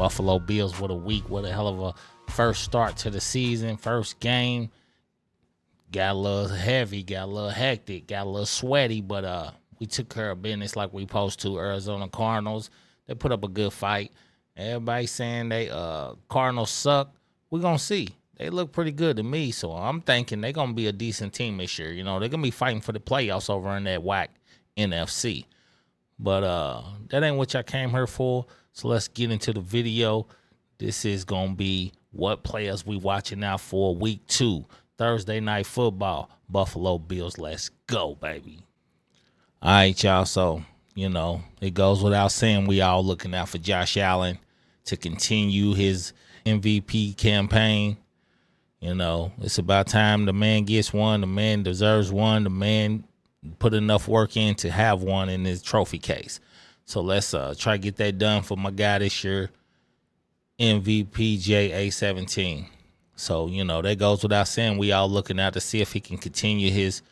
Buffalo Bills, what a week. What a hell of a first start to the season. First game. Got a little heavy, got a little hectic, got a little sweaty, but we took care of business like we supposed to. Arizona Cardinals, they put up a good fight. Everybody saying they Cardinals suck. We're gonna see. They look pretty good to me, so I'm thinking they're gonna be a decent team this year. You know, they're gonna be fighting for the playoffs over in that whack NFC. But that ain't what y'all came here for. So let's get into the video. This is gonna be what players we watching out for week 2. Thursday night football, Buffalo Bills. Let's go, baby. All right, y'all. So, you know, it goes without saying we all looking out for Josh Allen to continue his MVP campaign. You know, it's about time the man gets one. The man deserves one. The man put enough work in to have one in his trophy case. So let's try to get that done for my guy this year, MVP JA17. So, you know, that goes without saying. We all looking out to see if he can continue his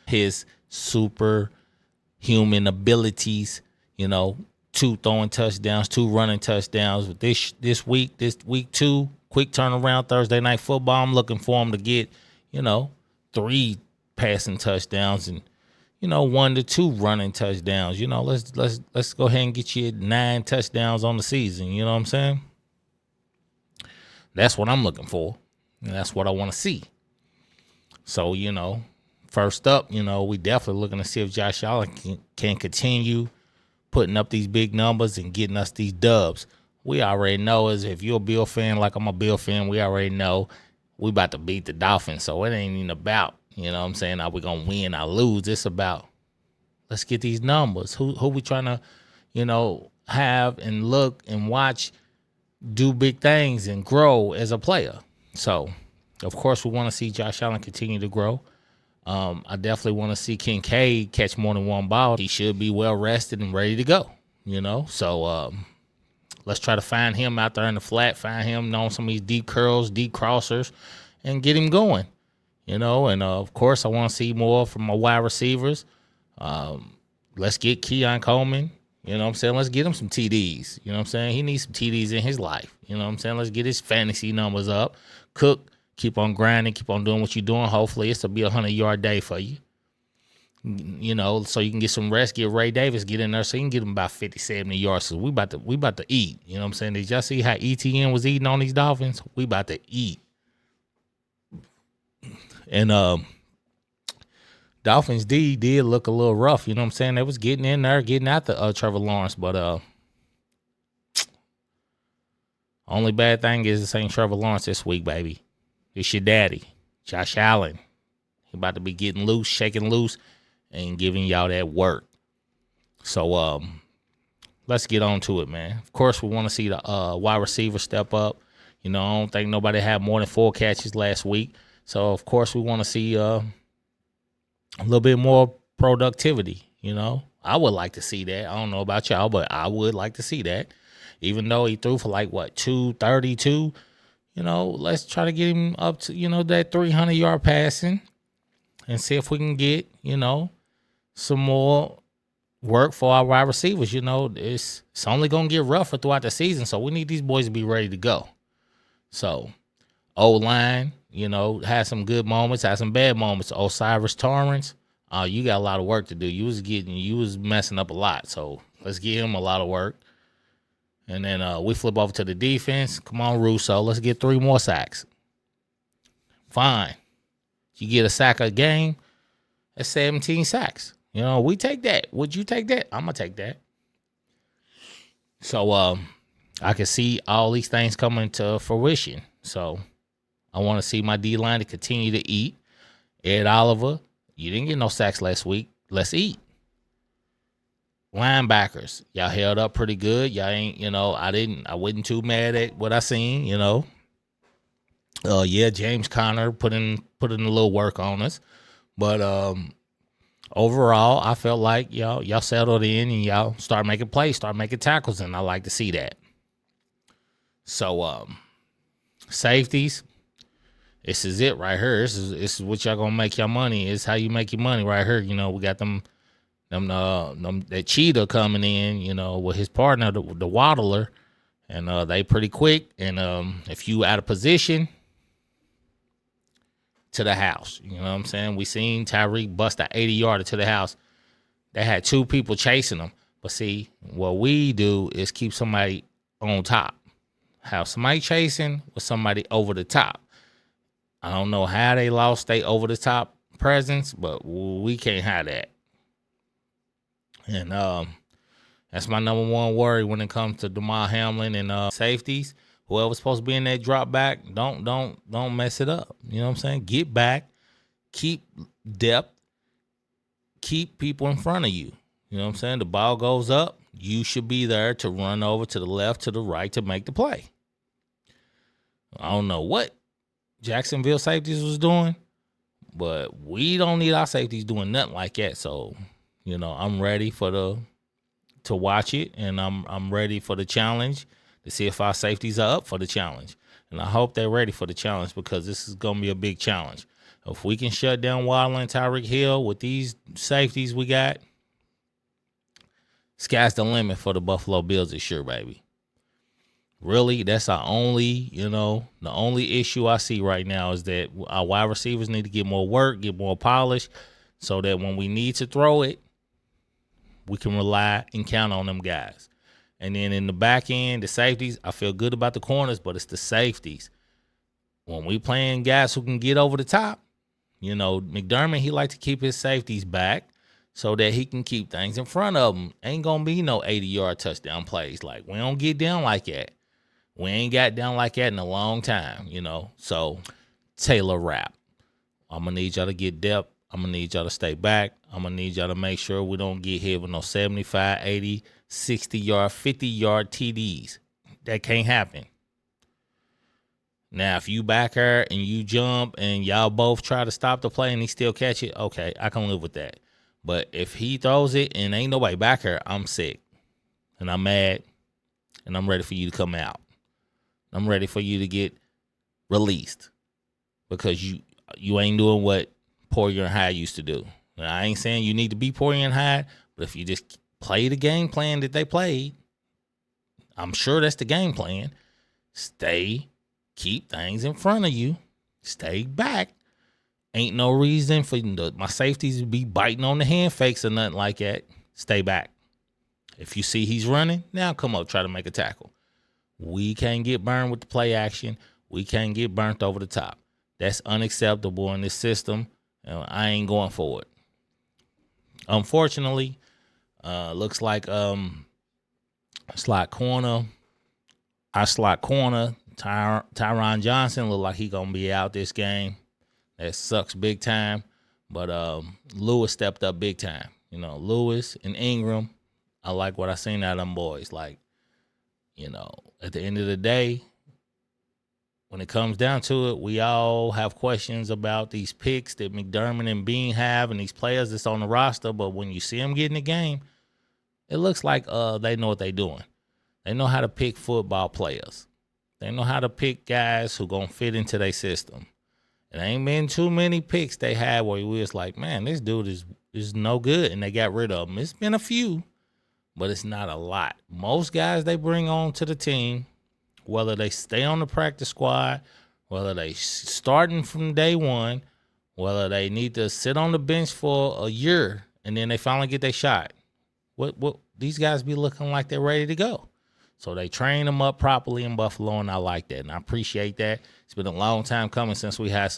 superhuman abilities, you know, 2 throwing touchdowns, 2 running touchdowns. This week 2, quick turnaround Thursday night football. I'm looking for him to get, you know, 3 passing touchdowns and, you know, 1 to 2 running touchdowns. You know, let's go ahead and get you 9 touchdowns on the season. You know what I'm saying? That's what I'm looking for. And that's what I want to see. So, you know, first up, you know, we definitely looking to see if Josh Allen can continue putting up these big numbers and getting us these dubs. We already know is if you're a Bill fan like I'm a Bill fan, we already know we about to beat the Dolphins. So it ain't even about, you know what I'm saying, are we going to win or lose? It's about let's get these numbers. Who we trying to, you know, have and look and watch do big things and grow as a player. So, of course, we want to see Josh Allen continue to grow. I definitely want to see Kincaid catch more than 1 ball. He should be well rested and ready to go, you know. So, let's try to find him out there in the flat, find him on some of these deep curls, deep crossers, and get him going, you know. And, of course, I want to see more from my wide receivers. Let's get Keon Coleman. You know what I'm saying? Let's get him some TDs. You know what I'm saying? He needs some TDs in his life. You know what I'm saying? Let's get his fantasy numbers up. Cook, keep on grinding, keep on doing what you're doing. Hopefully, it's to be a 100-yard day for you. You know, so you can get some rest. Get Ray Davis, get in there so you can get him about 50, 70 yards. So we about to eat. You know what I'm saying? Did y'all see how ETN was eating on these Dolphins? We about to eat. And Dolphins D did look a little rough. You know what I'm saying? They was getting in there, getting at the Trevor Lawrence, but only bad thing is this ain't Trevor Lawrence this week, baby. It's your daddy, Josh Allen. He about to be getting loose, shaking loose, and giving y'all that work. So let's get on to it, man. Of course, we want to see the wide receiver step up. You know, I don't think nobody had more than 4 catches last week. So, of course, we want to see a little bit more productivity, you know. I would like to see that. I don't know about y'all, but I would like to see that. Even though he threw for 232, you know, let's try to get him up to, you know, that 300-yard passing and see if we can get, you know, some more work for our wide receivers. You know, it's only going to get rougher throughout the season, so we need these boys to be ready to go. So, O-line, you know, had some good moments, had some bad moments. O'Cyrus Torrence, you got a lot of work to do. You was messing up a lot, so let's give him a lot of work. And then we flip over to the defense. Come on, Russo. Let's get 3 more sacks. Fine. You get a sack a game, that's 17 sacks. You know, we take that. Would you take that? I'm going to take that. So I can see all these things coming to fruition. So I want to see my D-line to continue to eat. Ed Oliver, you didn't get no sacks last week. Let's eat. Linebackers, y'all held up pretty good. Y'all ain't, you know, I wasn't too mad at what I seen, you know. Yeah, James Conner put in a little work on us. But overall, I felt like y'all settled in and y'all start making plays, start making tackles, and I like to see that. So safeties, this is it right here. This is what y'all gonna make your money. It's how you make your money right here. You know, we got them that Cheetah coming in, you know, with his partner, the Waddler, And they pretty quick. And if you out of position, to the house. You know what I'm saying? We seen Tyreek bust a 80-yarder to the house. They had two people chasing him. But see, what we do is keep somebody on top. Have somebody chasing with somebody over the top. I don't know how they lost their over the top presence, but we can't have that. And that's my number one worry when it comes to Damar Hamlin and safeties. Whoever's supposed to be in that drop back, don't mess it up. You know what I'm saying? Get back, keep depth, keep people in front of you. You know what I'm saying? The ball goes up, you should be there to run over to the left, to the right to make the play. I don't know what Jacksonville safeties was doing, but we don't need our safeties doing nothing like that. So, you know, I'm ready to watch it, and I'm ready for the challenge to see if our safeties are up for the challenge. And I hope they're ready for the challenge, because this is going to be a big challenge. If we can shut down Waddle and Tyreek Hill with these safeties we got, sky's the limit for the Buffalo Bills this year, baby. Really, that's our only, the only issue I see right now is that our wide receivers need to get more work, get more polish, so that when we need to throw it, we can rely and count on them guys. And then in the back end, the safeties, I feel good about the corners, but it's the safeties. When we playing guys who can get over the top, McDermott, he like to keep his safeties back so that he can keep things in front of him. Ain't going to be no 80-yard touchdown plays. Like, we don't get down like that. We ain't got down like that in a long time, So, Taylor Rapp, I'm going to need y'all to get depth. I'm going to need y'all to stay back. I'm going to need y'all to make sure we don't get hit with no 75, 80, 60-yard, 50-yard TDs. That can't happen. Now, if you back her and you jump and y'all both try to stop the play and he still catch it, okay, I can live with that. But if he throws it and ain't nobody back her, I'm sick. And I'm mad. And I'm ready for you to come out. I'm ready for you to get released. Because you ain't doing what Poirier and Hyde used to do. Now, I ain't saying you need to be Poirier and Hyde, but if you just play the game plan that they played, I'm sure that's the game plan. Keep things in front of you. Stay back. Ain't no reason for my safeties to be biting on the hand fakes or nothing like that. Stay back. If you see he's running, now come up, try to make a tackle. We can't get burned with the play action. We can't get burnt over the top. That's unacceptable in this system. I ain't going for it. Unfortunately, looks like slot corner. Our slot corner, Tyron Johnson, look like he gonna be out this game. That sucks big time. But Lewis stepped up big time. Lewis and Ingram, I like what I seen out of them boys. Like, at the end of the day, when it comes down to it, we all have questions about these picks that McDermott and Bean have and these players that's on the roster. But when you see them get in the game, it looks like they know what they're doing. They know how to pick football players. They know how to pick guys who going to fit into their system. It ain't been too many picks they had where we was like, man, this dude is no good, and they got rid of him. It's been a few, but it's not a lot. Most guys they bring on to the team, whether they stay on the practice squad, whether they starting from day one, whether they need to sit on the bench for a year and then they finally get their shot. What these guys be looking like they're ready to go. So they train them up properly in Buffalo, and I like that, and I appreciate that. It's been a long time coming since we had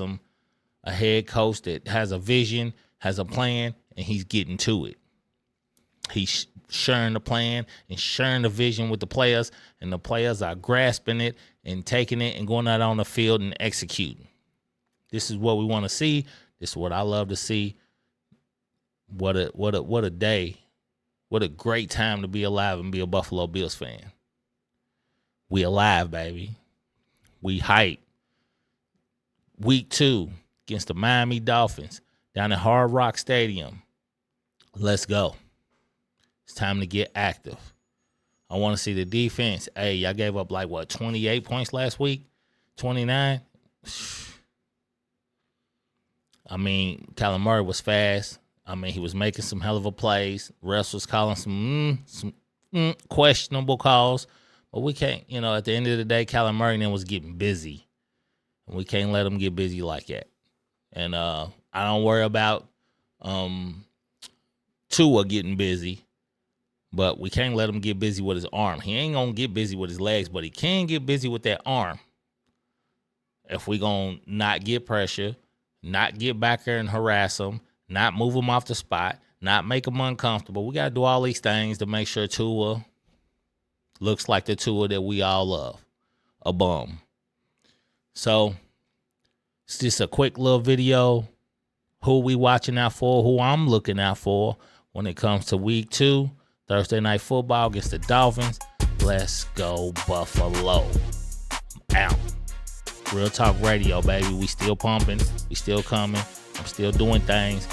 a head coach that has a vision, has a plan, and he's getting to it. He's sharing the plan and sharing the vision with the players, and the players are grasping it and taking it and going out on the field and executing. This is what we want to see. This is what I love to see. What a day. What a great time to be alive and be a Buffalo Bills fan. We alive, baby. We hype. Week 2 against the Miami Dolphins down at Hard Rock Stadium. Let's go. It's time to get active. I want to see the defense. Hey, y'all gave up 28 points last week? 29? I mean, Kyler Murray was fast. I mean, he was making some hell of a plays. Russ was calling some questionable calls. But we can't, at the end of the day, Kyler Murray then was getting busy. And we can't let him get busy like that. And I don't worry about Tua getting busy, but we can't let him get busy with his arm. He ain't going to get busy with his legs, but he can get busy with that arm. If we going to not get pressure, not get back there and harass him, not move him off the spot, not make him uncomfortable. We got to do all these things to make sure Tua looks like the Tua that we all love, a bum. So it's just a quick little video. Who we watching out for, who I'm looking out for when it comes to week 2, Thursday Night Football against the Dolphins. Let's go Buffalo. Out. Real Talk Radio, baby. We still pumping. We still coming. I'm still doing things.